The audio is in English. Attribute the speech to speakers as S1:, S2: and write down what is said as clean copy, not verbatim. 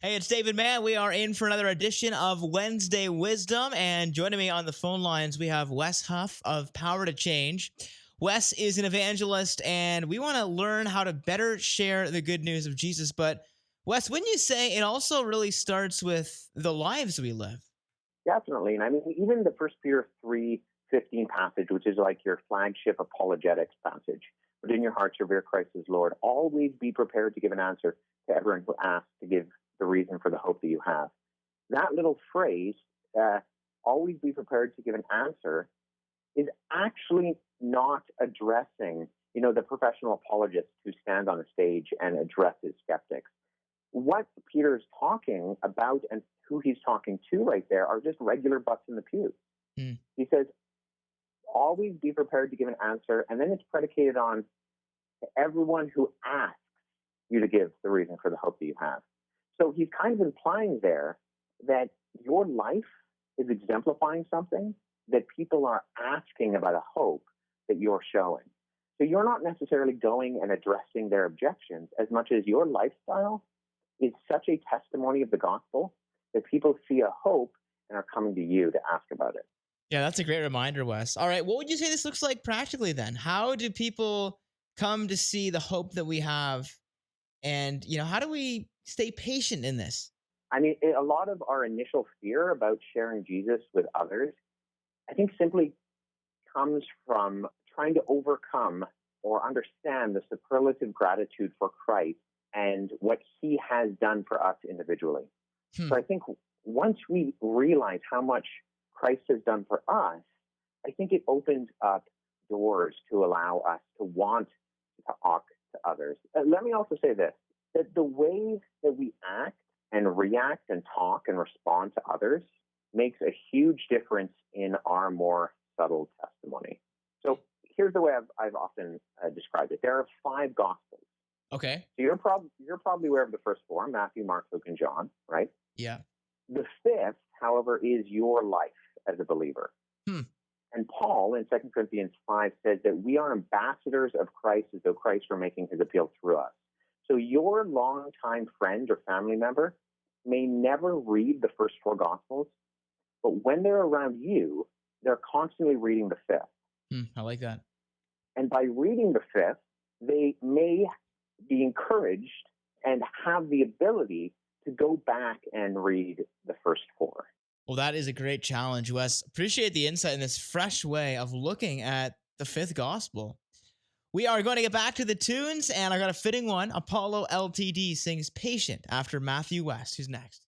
S1: Hey, it's David Mann. We are in for another edition of Wednesday Wisdom. And joining me on the phone lines, we have Wes Huff of Power to Change. Wes is an evangelist, and we want to learn how to better share the good news of Jesus. But, Wes, wouldn't you say it also really starts with the lives we live?
S2: Definitely. And I mean, even the First Peter 3:15 passage, which is like your flagship apologetics passage, but in your hearts revere Christ as Lord. Always be prepared to give an answer to everyone who asks to give the reason for the hope that you have. That little phrase, always be prepared to give an answer, is actually not addressing, the professional apologists who stand on a stage and addresses skeptics. What Peter's talking about and who he's talking to right there are just regular butts in the pew.
S1: Hmm.
S2: He says, always be prepared to give an answer, and then it's predicated on everyone who asks you to give the reason for the hope that you have. So he's kind of implying there that your life is exemplifying something that people are asking about a hope that you're showing. So you're not necessarily going and addressing their objections as much as your lifestyle is such a testimony of the gospel that people see a hope and are coming to you to ask about it.
S1: Yeah, that's a great reminder, Wes. All right, what would you say this looks like practically then? How do people come to see the hope that we have? And, how do we stay patient in this?
S2: I mean, a lot of our initial fear about sharing Jesus with others, I think simply comes from trying to overcome or understand the superlative gratitude for Christ and what he has done for us individually. So I think once we realize how much Christ has done for us, I think it opens up doors to allow us to want to talk to others. Let me also say this, that the way that we act and react and talk and respond to others makes a huge difference in our more subtle testimony. So here's the way I've often described it. There are 5 Gospels.
S1: Okay.
S2: So you're probably aware of the first 4, Matthew, Mark, Luke, and John, right?
S1: Yeah.
S2: The 5th, however, is your life as a believer. And Paul in 2 Corinthians 5 says that we are ambassadors of Christ as though Christ were making his appeal through us. So your longtime friend or family member may never read the first 4 Gospels, but when they're around you, they're constantly reading the 5th.
S1: I like that.
S2: And by reading the 5th, they may be encouraged and have the ability to go back and read the first 4.
S1: Well, that is a great challenge, Wes. Appreciate the insight in this fresh way of looking at the 5th gospel. We are going to get back to the tunes, and I got a fitting one. Apollo LTD sings Patient after Matthew West. Who's next?